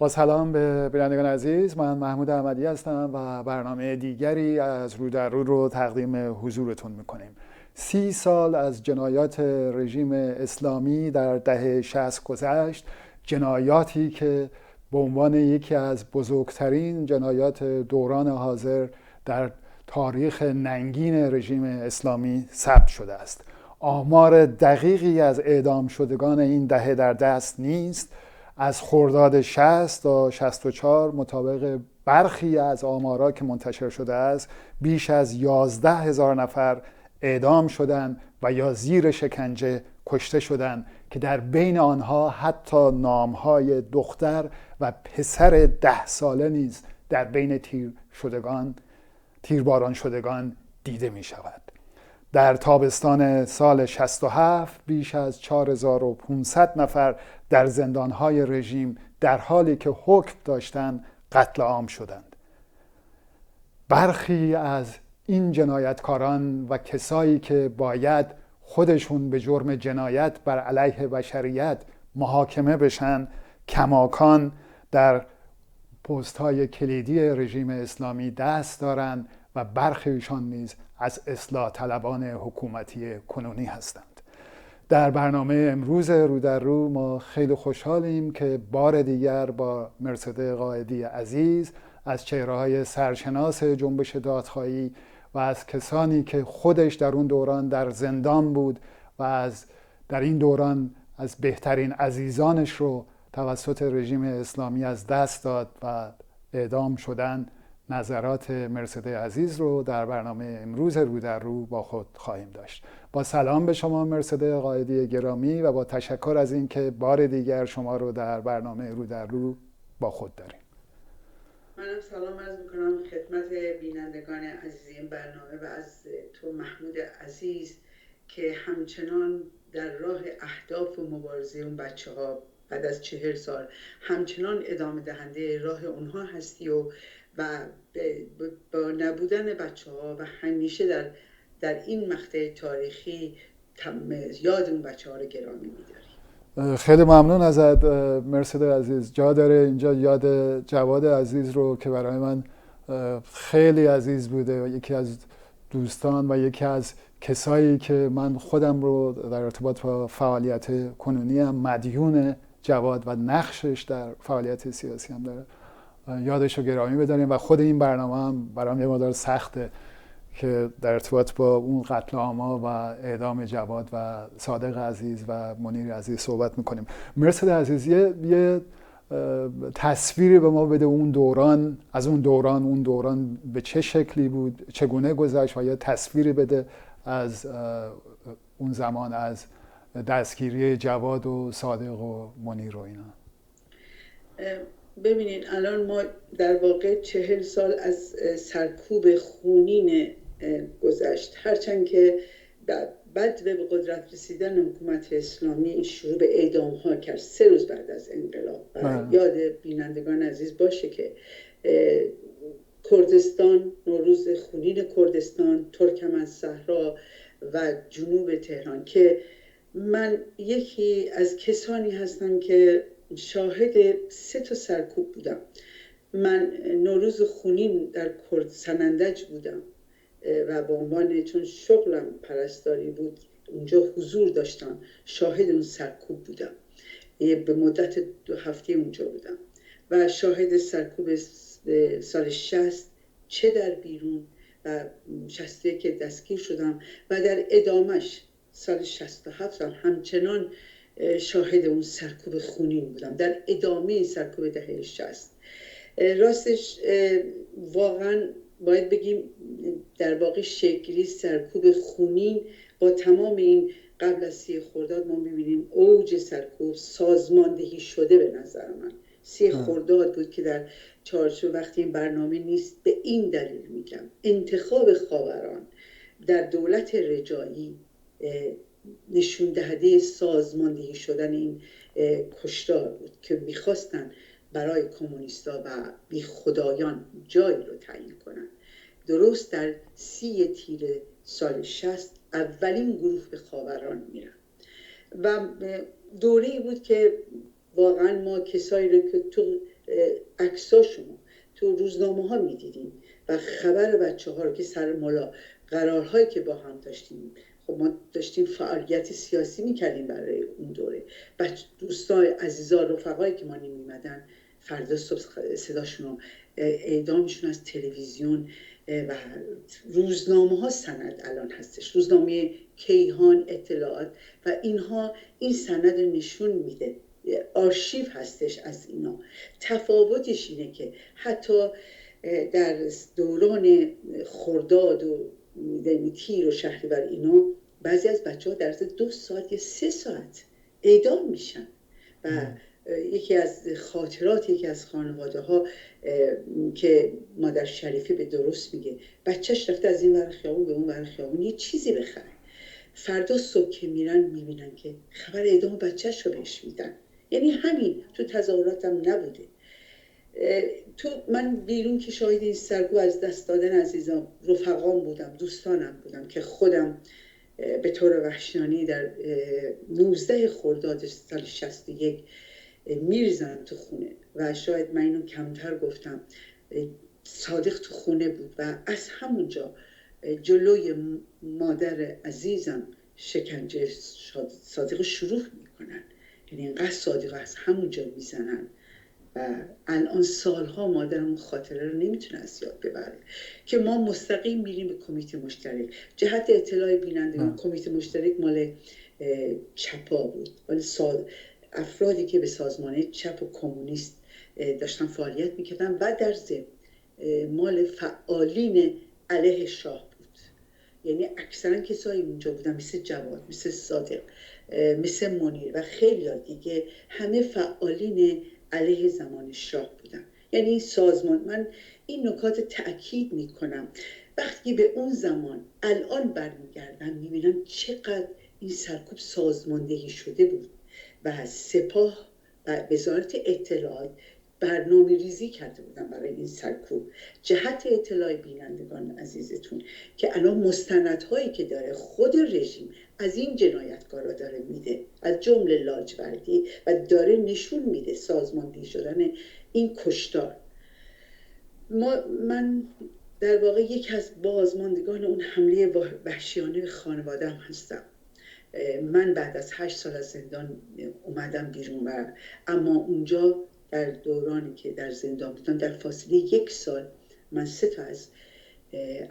با سلام به بینندگان عزیز، من محمود احمدی هستم و برنامه دیگری از رو در رو تقدیم حضورتون میکنیم. 30 سال از جنایات رژیم اسلامی در دهه 60 گذشت، جنایاتی که به عنوان یکی از بزرگترین جنایات دوران حاضر در تاریخ ننگین رژیم اسلامی ثبت شده است. آمار دقیقی از اعدام شدگان این دهه در دست نیست. از خرداد 60 تا 64 مطابق برخی از آمارا که منتشر شده است بیش از 11,000 نفر اعدام شدند و یا زیر شکنجه کشته شدند که در بین آنها حتی نامهای دختر و پسر 10 ساله نیز در بین تیرباران شدگان دیده می شود. در تابستان سال 67 بیش از 4500 نفر در زندانهای رژیم در حالی که حکم داشتند قتل عام شدند. برخی از این جنایتکاران و کسایی که باید خودشون به جرم جنایت بر علیه بشریت محاکمه بشن کماکان در پست‌های کلیدی رژیم اسلامی دست دارند و برخیشان نیز از اصلاح طلبان حکومتی کنونی هستند. در برنامه امروز رو در رو ما خیلی خوشحالیم که بار دیگر با مرسده قائدی عزیز از چهره‌های سرشناس جنبش دادخواهی و از کسانی که خودش در اون دوران در زندان بود و در این دوران از بهترین عزیزانش رو توسط رژیم اسلامی از دست داد و اعدام شدن، نظرات مرسده عزیز رو در برنامه امروز رو در رو با خود خواهیم داشت. با سلام به شما مرسده قائدی گرامی و با تشکر از اینکه بار دیگر شما رو در برنامه رو در رو با خود داریم. منم سلام عرض میکنم خدمت بینندگان عزیز این برنامه و از تو محمود عزیز که همچنان در راه اهداف و مبارزه اون بچه ها بعد از 40 سال همچنان ادامه دهنده راه اونها هستی و با نبودن بچه ها و همیشه در این مقطع تاریخی یاد اون بچه ها رو گرامی می‌داری. خیلی ممنون ازت مرسده عزیز. جا داره اینجا یاد جواد عزیز رو که برای من خیلی عزیز بوده و یکی از دوستان و یکی از کسایی که من خودم رو در ارتباط با فعالیت کنونی هم مدیون جواد و نقشش در فعالیت سیاسی هم داره، یادش رو گرامی بداریم. و خود این برنامه هم برام یه مقدار سخته که در ارتباط با اون قتل عام‌ها و اعدام جواد و صادق عزیز و منیر عزیز صحبت میکنیم. مرسد عزیز یه تصویری به ما بده اون دوران به چه شکلی بود، چگونه گذشت و یه تصویری بده از اون زمان، از دستگیری جواد و صادق و منیر و اینا. ببینید الان ما در واقع 40 سال از سرکوب خونین گذشت، هرچند که بعد به قدرت رسیدن حکومت اسلامی شروع به اعدام ها کرد 3 روز بعد از انقلاب. یاد بینندگان عزیز باشه که کردستان، نوروز خونین کردستان، ترکمن‌صحرا و جنوب تهران که من یکی از کسانی هستم که شاهد 3 تا سرکوب بودم. من نوروز خونین در سنندج بودم و به عنوان چون شغلم پرستاری بود اونجا حضور داشتم، شاهد اون سرکوب بودم. به مدت 2 هفته اونجا بودم و شاهد سرکوب سال 60 چه در بیرون و 61 که دستگیر شدم و در ادامش سال 67 همچنان شاهد اون سرکوب خونین بودم، در ادامه سرکوب دهه 60. راستش واقعا باید بگیم در واقع شکلی سرکوب خونین با تمام این قبل از 30 خرداد ما می‌بینیم اوج سرکوب سازماندهی شده. به نظر من 30 خرداد بود که در چارچوب وقتی این برنامه نیست به این دلیل میگم انتخاب خاوران در دولت رجایی نشون دهنده سازماندهی شدن این کشتار بود که میخواستن برای کمونیستا و بی خدایان جایی رو تعیین کنن. درست در 30 تیر سال 60 اولین گروه به خاوران میرن و دوره‌ای بود که واقعا ما کسایی رو که تو عکساشونو تو روزنامه ها میدیدیم و خبر بچه ها رو که سر ملا قرارهایی که با هم داشتیم، خب ما داشتیم فعالیت سیاسی میکردیم برای اون دوره. دوستان عزیزان رفقایی که ما نمیمدن فردا صبح صداشون رو اعدامشون از تلویزیون و روزنامه ها سند الان هستش، روزنامه کیهان، اطلاعات و اینها این سند نشون میده، آرشیو هستش از اینا. تفاوتش اینه که حتی در دوران خرداد و تیر و شهریور اینا بعضی از بچه ها در 2 ساعت یا 3 ساعت اعدام میشن و یکی از خاطرات یکی از خانواده ها که مادر شریفی به درست میگه بچهش رفته از این ور خیابون به اون ور خیابون یه چیزی بخره، فردا صبح که میرن میبینن که خبر اعدام بچهش رو بهش میدن. یعنی همین تو تظاهراتم نبوده. من بیرون که شاهد این سرگو از دست دادن عزیزان رفقام بودم، دوستانم بودم که خودم به طور وحشیانه در 19 خرداد سال 61 میریزم تو خونه و شاید من اینو کمتر گفتم. صادق تو خونه بود و از همونجا جلوی مادر عزیزم شکنجه صادق شروع میکنن. یعنی اینقدر صادق از همونجا میزنن و الان سالها مادرم خاطره رو نمیتونه از یاد ببره که ما مستقیم میریم به کمیته مشترک. جهت اطلاع بینندگان، کمیته مشترک مال چپا بود، مال افرادی که به سازمان چپ و کمونیست داشتن فعالیت میکردن و در ضمن مال فعالین علیه شاه بود. یعنی اکثرا کسایی اونجا بودن مثل جواد، مثل صادق، مثل منیر و خیلی دیگه، همه فعالین علیه زمان شاه بودن. یعنی این سازمان، من این نکات تأکید میکنم، وقتی به اون زمان الان برمیگردن میبینن چقدر این سرکوب سازماندهی شده بود و سپاه و وزارت اطلاعات برنامه ریزی کرده بودن برای این سرکوب. جهت اطلاع بینندگان عزیزتون که الان مستندهایی که داره خود رژیم از این جنایتکارا داره میده، از جمله لاجوردی، و داره نشون میده سازماندهی شدن این کشتار. من در واقع یک از بازماندگان اون حمله وحشیانه به خانواده‌ام هستم. من بعد از 8 سال از زندان اومدم بیرون و اما اونجا در دورانی که در زندان بودم در فاصله 1 سال من 3 تا از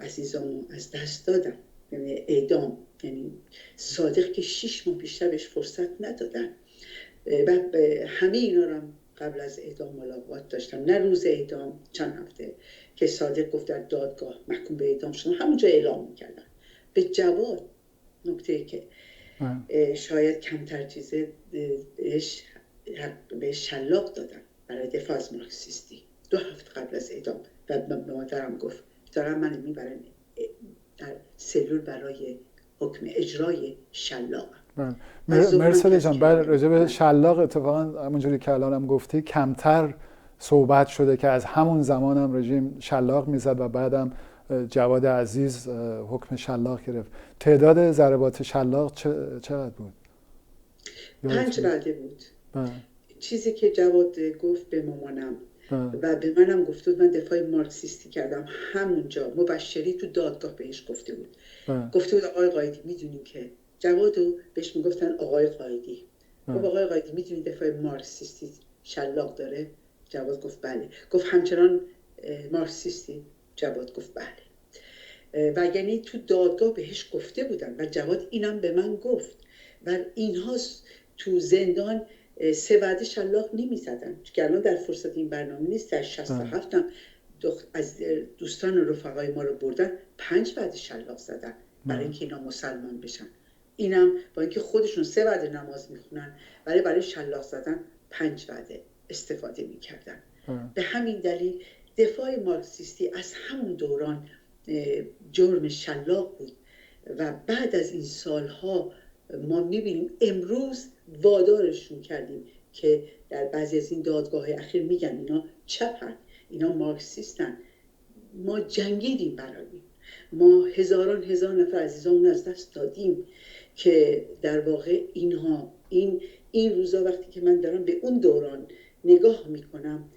عزیزامو از دست دادم، یعنی اعدام. یعنی صادق که 6 ماه بیشتر بهش فرصت ندادن و همه اینا رو قبل از اعدام ملاقات داشتم، نه روز اعدام، چند هفته که صادق گفت در دادگاه محکوم به اعدام شدم همونجا اعلام میکردن. به جواد نکته که شاید کمتر چیزه به شلاق دادن برای دفاع از مارکسیستی 2 هفته قبل از اعدام و به مادرم گفت دارم من میبرن در سلول برای حکم اجرای شلاق. مرسل جان، بعد راجع به شلاق اتفاقا همونجوری که الانم گفتی کمتر صحبت شده که از همون زمان هم رژیم شلاق میزد و بعدم جواد عزیز حکم شلاق گرفت. تعداد ضربات شلاق چقدر بود؟ 5 رده بود. چیزی که جواد گفت به مامانم و به منم گفت بود، من دفاع مارکسیستی کردم همونجا. مبشری تو دادگاه بهش گفته بود گفته بود آقای قایدی میدونی که جوادو بهش میگفتن آقای قایدی. گفت آقای قایدی میدونی دفاع مارکسیستی شلاق داره؟ جواد گفت بله. گفت همچنان مارکسیستی؟ جواد گفت بله. و یعنی تو دادگاه بهش گفته بودن و جواد اینم به من گفت و اینها تو زندان 3 وعده شلاق نمی زدن که الان در فرصت این برنامه نیست. در 67 هم از دوستان و رفقای ما رو بردن 5 وعده شلاق زدن برای اینکه اینا مسلمان بشن. اینم با اینکه خودشون 3 وعده نماز میخونن ولی برای شلاق زدن 5 وعده استفاده میکردن. به همین دلیل دفاع مارکسیستی از همون دوران جرم شلاق بود و بعد از این سالها ما میبینیم امروز وادارشون کردیم که در بعضی از این دادگاه اخیر میگن اینا چپن، اینا مارکسیستن. ما جنگیدیم برای ما هزار نفر عزیزامون از دست دادیم که در واقع اینها این روزا وقتی که من دارم به اون دوران نگاه میکنم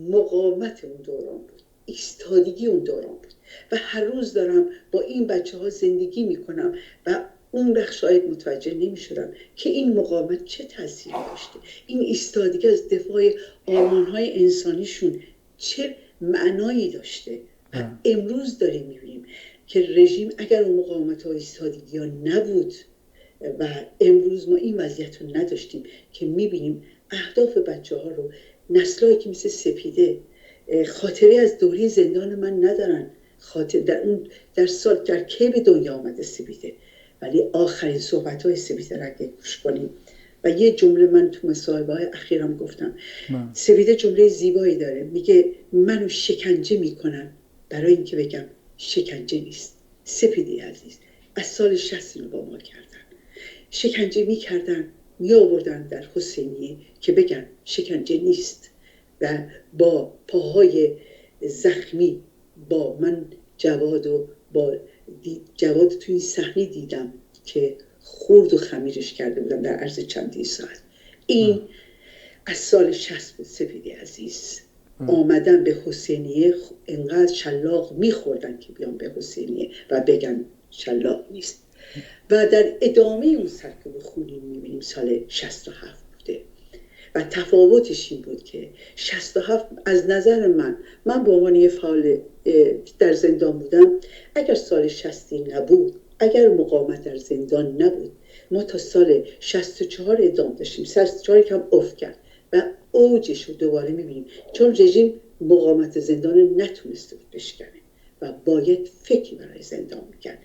مقاومت اون دوران بود، ایستادگی اون دوران بود و هر روز دارم با این بچه ها زندگی میکنم و اون وقت شاید متوجه نمیشدم که این مقاومت چه تأثیری داشته، این ایستادگی از دفاع آرمانهای انسانیشون چه معنایی داشته. و امروز داریم میبینیم که رژیم اگر اون مقاومت و ایستادگی ها نبود و امروز ما این وضعیت رو نداشتیم که میبینیم اهداف بچه ها رو نسلایی که مثل سپیده خاطره از دوره زندان من ندارن، در کی به دنیا آمده سپیده، ولی آخرین صحبت های سپیده را اگه گوش کنیم و یه جمله من تو مصاحبه های اخیرم گفتم، سپیده جمله زیبایی داره، میگه منو شکنجه میکنن برای اینکه بگم شکنجه نیست. سپیده عزیز از سال 60 رو با ما کردن، شکنجه میکردن می آوردن در حسینیه که بگن شکنجه نیست و با پاهای زخمی با من جواد تو این صحنه دیدم که خورد و خمیرش کرده بودم در عرض چندین ساعت. این از سال 60 بود سپیده عزیز. آمدن به حسینیه انقدر شلاق میخوردن که بیان به حسینیه و بگن شلاق نیست. و در ادامه اون سرکوب خونین میبینیم سال 67 بوده و تفاوتش این بود که 67 از نظر من به عنوان یه فعال در زندان بودم، اگر سال 60 نبود، اگر مقاومت در زندان نبود، ما تا سال 64 ادامه داشتیم. 64 کم افت کرد و اوجش رو دوباره میبینیم چون رژیم مقاومت زندان نتونسته بود بشکنه و باید فکری برای زندان میکرد.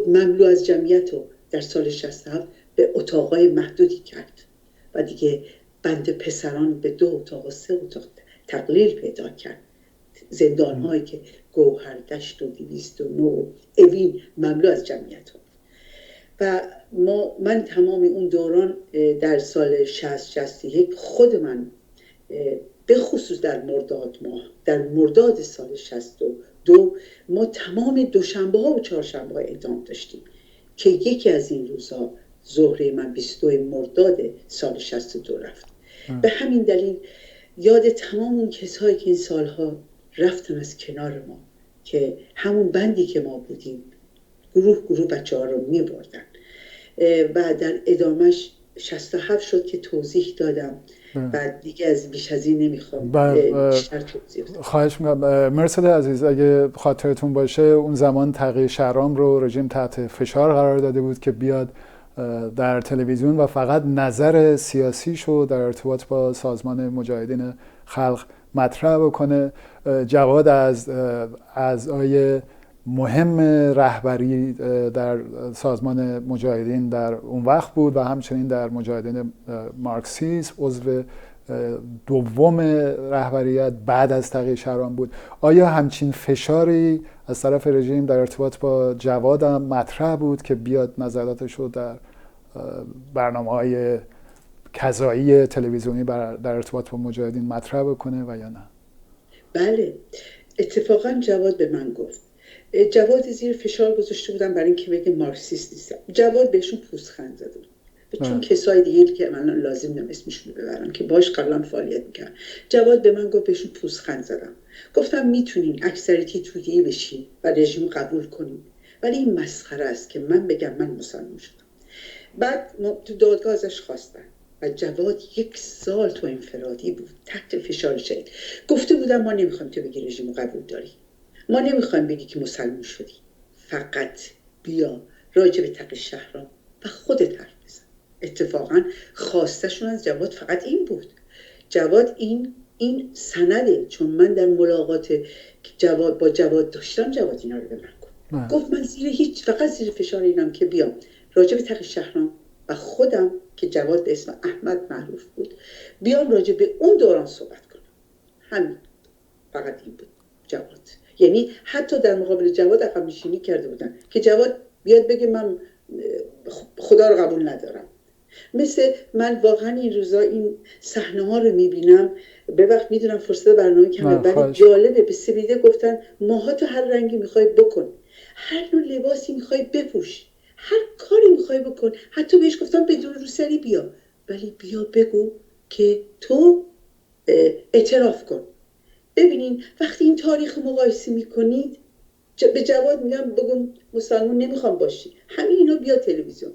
مملو از جمعیت رو در سال 67 به اتاقای محدودی کرد و دیگه بند پسران به 2 اتاق و 3 اتاق تقلیل پیدا کرد. زندان‌هایی که گوهردشت و 209 اوین مملو از جمعیت ها. و من تمام اون دوران در سال 60-61 خود من به خصوص در مرداد ماه، در مرداد سال 62 ما تمام دوشنبه ها و چهارشنبه ها اعدام داشتیم که یکی از این روزها ظهره من 22 مرداد سال 62 رفت. به همین دلیل یاد تمام اون کسایی که این سالها رفتن از کنار ما که همون بندی که ما بودیم گروه بچه ها رو می بردن و در ادامش 67 شد که توضیح دادم و دیگه بیش از این نمیخوام بیشتر توضیح بدم. خواهش میکنم. مرسد عزیز، اگه خاطرتون باشه اون زمان تغییر شهرام رو رژیم تحت فشار قرار داده بود که بیاد در تلویزیون و فقط نظر سیاسیشو در ارتباط با سازمان مجاهدین خلق مطرح بکنه. جواد از اعضای مهم رهبری در سازمان مجاهدین در اون وقت بود و همچنین در مجاهدین مارکسیسم عضو دوم رهبریت بعد از تغییر شهرام بود. آیا همچین فشاری از طرف رژیم در ارتباط با جواد هم مطرح بود که بیاد نظراتش رو در برنامه‌های قضایی تلویزیونی در ارتباط با مجاهدین مطرح بکنه و یا نه؟ بله، اتفاقا جواد به من گفت. جواد زیر فشار گذاشته بودن برای اینکه بگه مارکسیست نیستم. جواد بهشون پوزخند زده بود. چون کسای دیگه که من لازم نم اسمشون رو ببرم که باش قبلا فعالیت میکردن، جواد به من گفت بهشون پوزخند زدم. گفتم میتونین اکثریتی تویی بشین و رژیم قبول کنین، ولی این مسخره است که من بگم من مسلمان شدم. بعد تو دادگاه ازش خواستن و جواد 1 سال تو انفرادی بود، تحت فشار شدید. گفته بودم ما نمیخوایم تو بگی رژیم قبول داری، ما نمیخوایم بگی که مسلمان شدی، فقط بیا راجع به تغییر شهرام و خودت حرف بزن. اتفاقا خواستشون از جواد فقط این بود. جواد این سنده، چون من در ملاقات با جواد داشتم، جواد اینا رو به من گفت من فقط زیر فشار اینم که بیام راجع به تغییر شهرام و خودم که جواد به اسم احمد معروف بود بیام راجع به اون دوران صحبت کنم. همین، فقط این بود جواد. یعنی حتی در مقابل جواد عقب نشینی کرده بودن که جواد بیاد بگه من خدا رو قبول ندارم. مثل من واقعا این روزا این صحنه ها رو میبینم، به وقت میدونم فرصت برنامه کمه، ولی جالبه. به سپیده گفتن ماها تو هر رنگی میخوای بکن، هر نوع لباسی میخوای بپوش، هر کاری میخوای بکن. حتی بهش گفتم بدون روسری بیا، ولی بیا بگو که تو اعتراف کن. ببینین وقتی این تاریخ مقایسه میکنید به جواد میگم بگم مسلمان نمیخوام باشی، همین اینا بیا تلویزیون.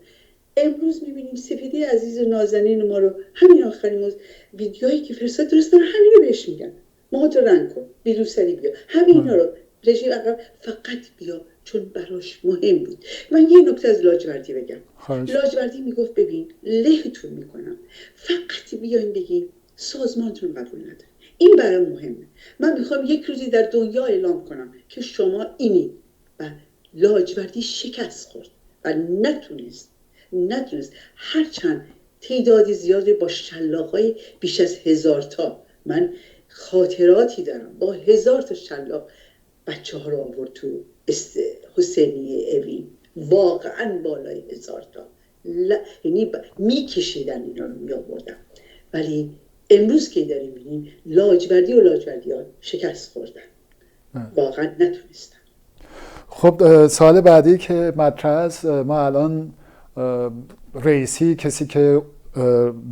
امروز میبینیم سپیده عزیز و نازنین ما رو، همین آخرین ویدیوهایی که فرستاد درست داره همین رو بهش میگن، موهاتو رنگ کن، بیروسری بیا، همین اینا رو رژیم عقب فقط بیا، چون براش مهم بود. من یه نکته از لاجوردی بگم. لاجوردی میگفت ببین لهتون میکنم، فقط بیاین بگین سازمانتون قبول نداره، این برام مهمه. من میخوام یک روزی در دنیا اعلام کنم که شما اینی. و لاجوردی شکست خورد و نتونست هرچند تعدادی زیادی با شلاقای بیش از 1000 تا، من خاطراتی دارم با 1000 تا شلاق بچه ها رو آورد تو حسینیه اوین، واقعا بالای 1000 تا، یعنی میکشیدن اینا رو می آوردن. ولی امروز که داریم بینیم لاجوردی و لاجوردیان شکست خوردن، واقعا نتونستن. خب سال بعدی که مطرح است، ما الان رئیسی، کسی که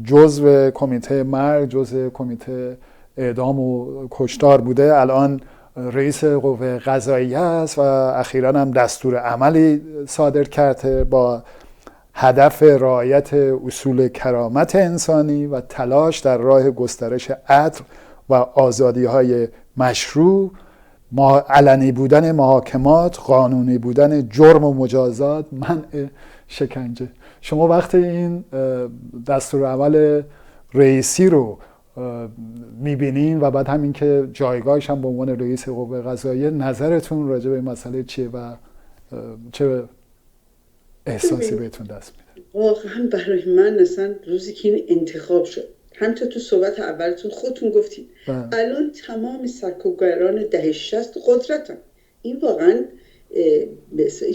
جزو کمیته مرگ، جزو کمیته اعدام و کشتار بوده، الان رئیس قوه قضاییه است و اخیراً هم دستور عملی صادر کرده با هدف رعایت اصول کرامت انسانی و تلاش در راه گسترش عدل و آزادی‌های مشروع، علنی بودن محاکمات، قانونی بودن جرم و مجازات، منع شکنجه. شما وقتی این دستورالعمل رئیسی رو میبینین و بعد همین که جایگاهش هم به عنوان رئیس قوه قضاییه، نظرتون راجع به این مسئله چیه و چه احساسی بهتون دست میده؟ واقعا برای من اصلا روزی که این انتخاب شد، همینطور تو صحبت اولتون خودتون گفتید الان تمام سرکوبگران دهه 60 قدرتن. این واقعا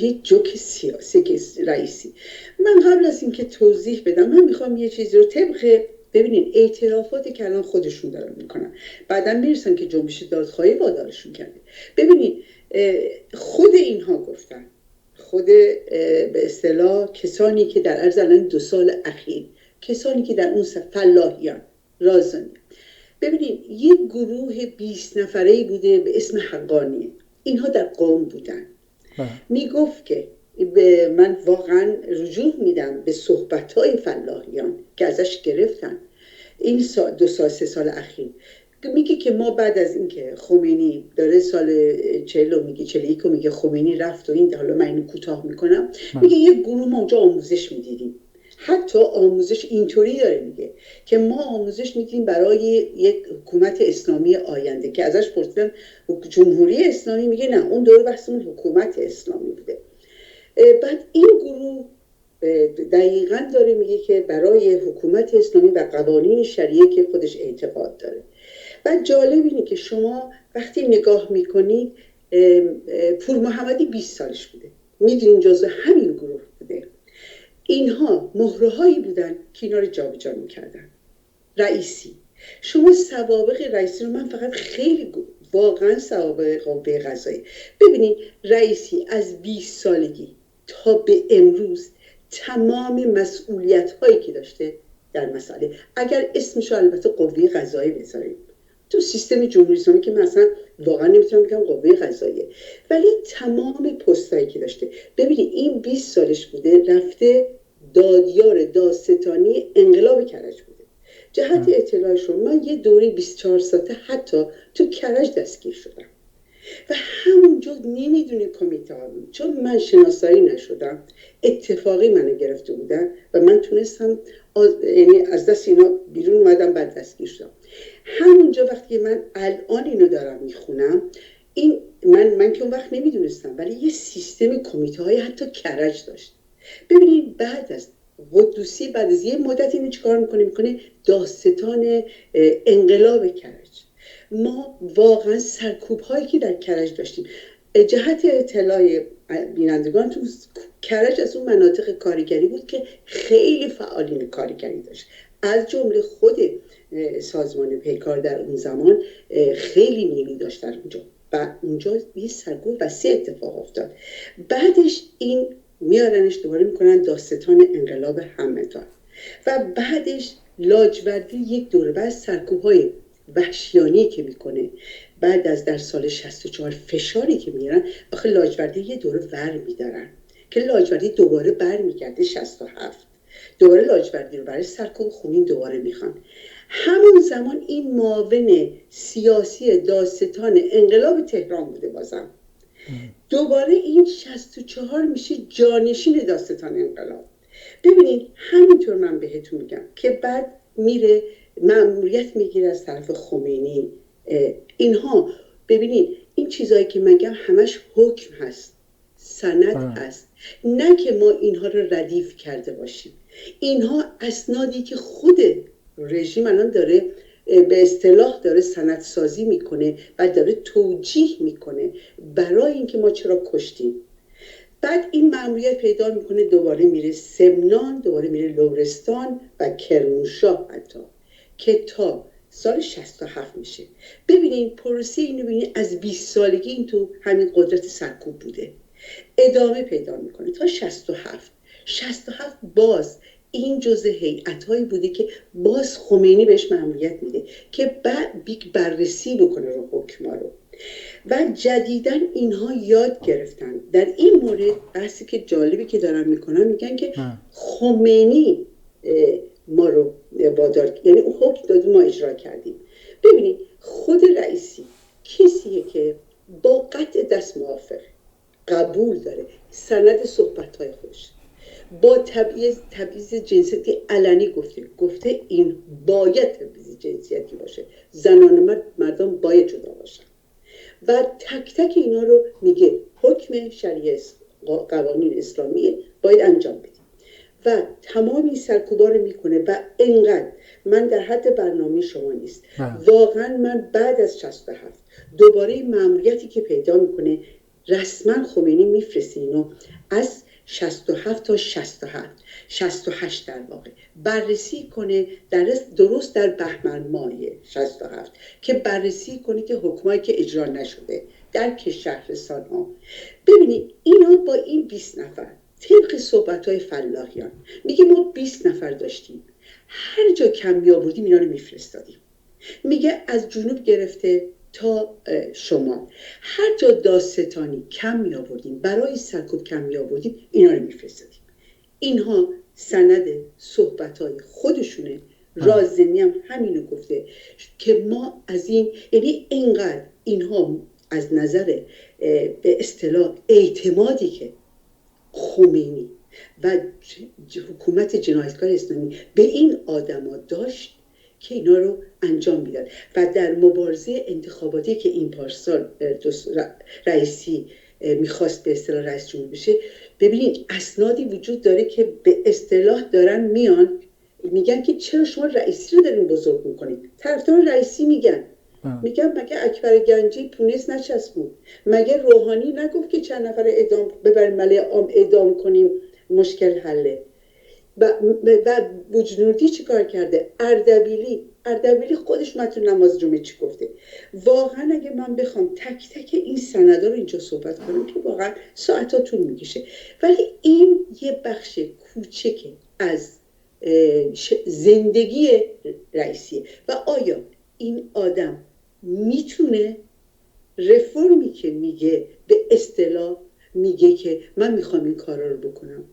یه جوک سیاسی که رئیسی. من قبل از اینکه توضیح بدم، من میخوام یه چیزی رو طبق ببینین اعترافاتی که الان خودشون دارن میکنن، بعدا میرسن که جنبش دادخواهی وادارشون کرده. ببینین خود اینها گفتن، خود به اصطلاح کسانی که در عرض الان 2 سال اخیر، کسانی که در اون فلاحیان رازانی، ببینین یک گروه 20 نفره‌ای بوده به اسم حقانیه، اینها در قم بودن. میگفت که من واقعا رجوع میدم به صحبت‌های فلاحیان که ازش گرفتن این 2 سال 3 سال اخیر. میگه که ما بعد از اینکه خمینی داره سال 40 میگه 41 میگه خمینی رفت و این، حالا من اینو کوتاه میکنم، میگه یک گروه ما اونجا آموزش میدیدیم. حتی آموزش اینطوری داره میگه که ما آموزش میدیم برای یک حکومت اسلامی آینده، که ازش پرسیدن جمهوری اسلامی، میگه نه اون دوره بحثمون حکومت اسلامی بوده. بعد این گروه دقیقاً داره میگه که برای حکومت اسلامی و قوانین شریعه که خودش اعتقاد داره. بعد جالب اینه که شما وقتی نگاه میکنید پور محمدی 20 سالش بوده، میدونین جزو همین گروه بوده. اینها مهرهایی بودن که اینا رو جابجا میکردن. رئیسی، شما سوابق رئیسی رو، من فقط خیلی واقعا سوابق قوه قضاییه ببینید. رئیسی از 20 سالگی تا به امروز تمام مسئولیت هایی که داشته در مسئله، اگر اسمش البته قوه قضاییه بذاریم تو سیستم جمهوری اسلامی، که مثلا واقعا نمیتونم بگم قوه قضاییه، ولی تمام پستایی که داشته. ببینید این 20 سالش بوده، رفته دادیار دادستانی انقلاب کرج بوده. جهت اطلاع شما، من یه دوره 24 ساعته حتی تو کرج دستگیر شدم و همونجا نمیدونه کمیته ها، چون من شناسایی نشدم، اتفاقی منو گرفته بودن و من تونستم یعنی از دست اینا بیرون اومدم، بعد دستگیر شدم. همونجا وقتی من الان اینو دارم میخونم، این من که اون وقت نمیدونستم، ولی یه سیستم کمیته های حتی کرج داشت. ببینید بعد از قدوسی، بعد از یه مدت اینو چیکار میکنه داستان انقلاب کرج. ما واقعا سرکوب هایی که در کرج داشتیم. جهت اطلاع بینندگان، تو کرج از اون مناطق کارگری بود که خیلی فعالین کارگری داشت، از جمله خود سازمان پیکار در اون زمان خیلی نیروی داشت در اونجا و اونجا یه سرکوب وسیع اتفاق افتاد. بعدش این میارنش دوباره میکنن داستان انقلاب همدان و بعدش لاجوردی یک دوره بعد سرکوب‌های وحشیانی که میکنه بعد از در سال 64 فشاری که میارن، آخه لاجوردی یه دوره ور میدارن که لاجوردی دوباره بر میگرده 67، دوباره لاجوردی رو برای سرکوب خونین دوباره میخوان. همون زمان این معاون سیاسی دادستان انقلاب تهران بوده، بازم دوباره این 64 میشه جانشین دادستان انقلاب. ببینید همینطور من بهتون میگم که بعد میره مأموریت میگیره از طرف خمینی. اینها ببینید این چیزایی که میگم همش حکم هست، سند هست، نه که ما اینها رو ردیف کرده باشیم. اینها اسنادی که خود رژیم الان داره به اصطلاح داره سندسازی میکنه و داره توجیه میکنه برای اینکه ما چرا کشتیم. بعد این مأموریت پیدا میکنه، دوباره میره سمنان، دوباره میره لرستان و کرمانشاه، حتی که تا سال 67 میشه. ببینید پروسه اینو ببینید، از 20 سالگی این تو همین قدرت سرکوب بوده، ادامه پیدا میکنه تا 67 باز این جزء هیئت‌هایی بوده که باز خمینی بهش مأموریت میده که بعد بررسی بکنه رو حکما رو. و جدیداً اینها یاد گرفتن. در این مورد بحثی که جالبی که دارن میکنن، میگن که خمینی ما رو وادار، یعنی حکم داد ما اجرا کردیم. ببینید خود رئیسی کسیه که با قطع دست موافق قبول داره سند صحبت‌های خودش، با تبعیض جنسیتی علنی گفته این باید تبعیض جنسیتی باشه، زنان مردم باید جدا باشن و تک تک اینا رو میگه حکم شریعه قوانین اسلامی باید انجام بدیم و تمام این سرکوبا رو میکنه. و انقدر من در حد برنامه شما نیست، واقعا من بعد از 67 دوباره مأموریتی که پیدا میکنه رسما خمینی میفرسته اینو از 67 تا 68 در واقع بررسی کنه، درست در بهمن ماه 67 که بررسی کنه که حکمایی که اجرا نشده در شهرستان ها. ببینید اینا با این 20 نفر طبق صحبت‌های فلاحیان میگه ما 20 نفر داشتیم، هر جا کم می‌آوردیم اینا رو میفرستادیم. میگه از جنوب گرفته تا شمال هر جا دادستانی کم می آوردیم، برای سرکوب کم می آوردیم، اینا رو میفرستادیم. اینها سند صحبت‌های خودشونه. رازمی هم همینو گفته که ما از این، یعنی اینقدر اینها از نظر به اصطلاح اعتمادی که خمینی و حکومت جنایتکار اسلامی به این آدما داشت که اینا رو انجام میدن. و در مبارزه انتخاباتی که این پارسال رئیسی میخواست به اصطلاح رئیس جمهور بشه، ببینید اسنادی وجود داره که به اصطلاح دارن میان میگن که چرا شما رئیسی رو دارین بزرگ میکنید. طرفدار رئیسی میگن مگه اکبر گنجی پونیس نچسبون؟ مگه روحانی نگفت که چند نفر اعدام ببریم ملأ عام اعدام کنیم مشکل حله؟ و بوجنوردی چی کار کرده؟ اردبیلی خودش متن نماز جمعه چی گفته؟ واقعا اگه من بخوام تک تک این سندا رو اینجا صحبت کنم که واقعا ساعتا طول میکشه، ولی این یه بخش کوچکه از زندگی رئیسیه. و آیا این آدم میتونه رفرمی که میگه به اصطلاح میگه که من میخوام این کارا رو بکنم،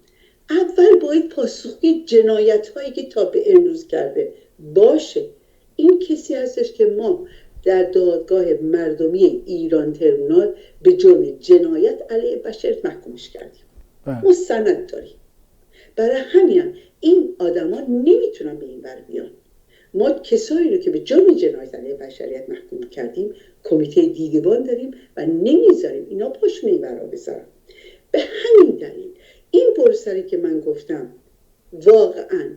اول باید پاسخگوی جنایت هایی که تا به امروز کرده باشه. این کسی هستش که ما در دادگاه مردمی ایران ترمینال به جرم جنایت علیه بشر محکومش کردیم، ما سند داریم. برای همین این آدما نمیتونن به این بر بیان. ما کسایی رو که به جرم جنایت علیه بشریت محکوم کردیم کمیته دیدبان داریم و نمیذاریم اینا پاشون این برا بذارن. به همین دلیل این پروسه‌ای که من گفتم واقعا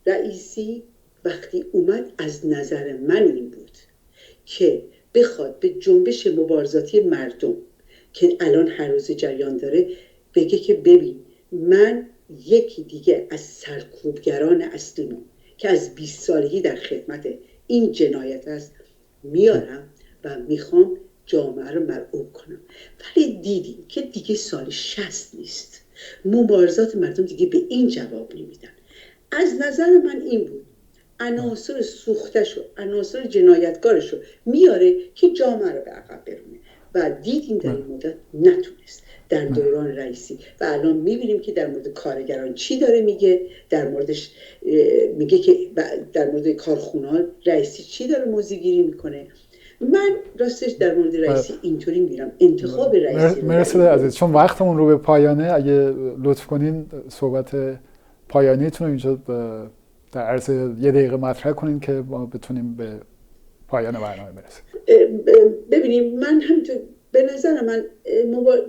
رئیسی وقتی اومد از نظر من این بود که بخواد به جنبش مبارزاتی مردم که الان هر روز جریان داره بگه که ببین من یکی دیگه از سرکوبگران اصلیمو که از 20 سالگی در خدمت این جنایت است میارم و میخوام جامعه رو مرعوب کنم. ولی دیدیم که دیگه سال 60 نیست، مبارزات مردم دیگه به این جواب نمیدن. از نظر من این بود عناصر سوختشو، عناصر جنایتکارشو میاره که جامعه رو به عقب برونه و دیدیم در این مدت نتونست در دوران رئیسی. و الان میبینیم که در مورد کارگران چی داره میگه، در موردش میگه که در مورد کارخونه‌ها رئیسی چی داره موضع‌گیری میکنه. من راستش در مورد رئیسی اینطوری میرم انتخاب رئیسی مرسی عزیز، چون وقتمون رو به پایانه، اگه لطف کنین صحبت پایانیتون رو اینجا در عرض 1 دقیقه مطرح کنین که ما بتونیم به پایان برنامه برسیم. ببینیم من همینطور به نظر من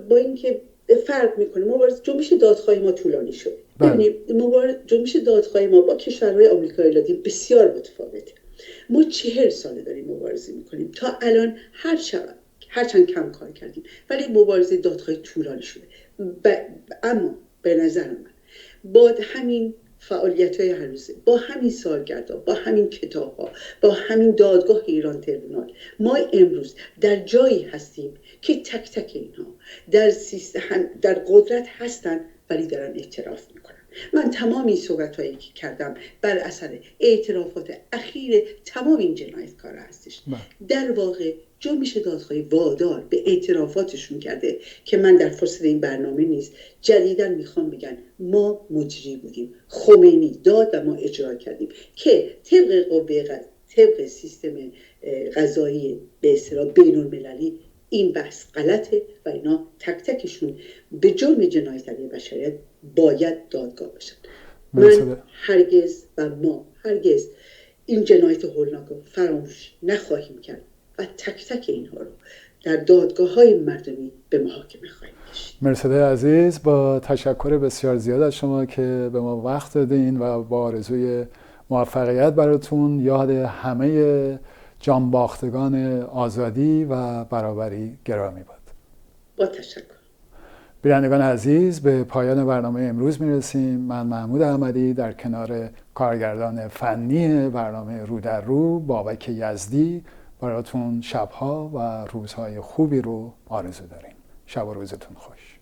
با اینکه فرق میکنه جنبش دادخواهی ما طولانی شد. ببینیم جنبش دادخواهی ما با کشورهای آمریکای لاتین بسیار متفاوته. ما 40 ساله داریم مبارزه میکنیم، تا الان هرچند کم کار کردیم ولی مبارزه دادخواهی طولانی شده. اما به نظر من با همین فعالیت‌های هر روزه، با همین سالگردها، با همین کتاب‌ها، با همین دادگاه ایران تریبونال، ما امروز در جایی هستیم که تک تک اینها در قدرت هستن ولی دارن اعتراف میکنن. من تمام این صحبت‌هایی که کردم بر اثر اعترافات اخیر تمام این جنایتکارا هستش. در واقع جنبش دادخواهی وادار به اعترافاتشون کرده که من در فرصت این برنامه نیست جدیداً میخوام بگن ما مجری بودیم، خمینی داد و ما اجرا کردیم که طبق سیستم قضایی به اصطلاح بین‌المللی این بحث غلطه و اینا تک تکشون به جرم جنایت علیه بشریت باید دادگاه بشن. من ما هرگز این جنایت هولناک رو فراموش نخواهیم کرد و تک تک اینها رو در دادگاه‌های مردمی به محاکمه خواهیم کشید. مرسی عزیز، با تشکر بسیار زیاد از شما که به ما وقت دادین و با آرزوی موفقیت براتون، یاد همه جانباختگان آزادی و برابری گرامی باد. با تشکر. بینندگان عزیز، به پایان برنامه امروز میرسیم. من محمود احمدی در کنار کارگردان فنی برنامه رو در رو بابک یزدی براتون شبها و روزهای خوبی رو آرزو داریم. شب و روزتون خوش.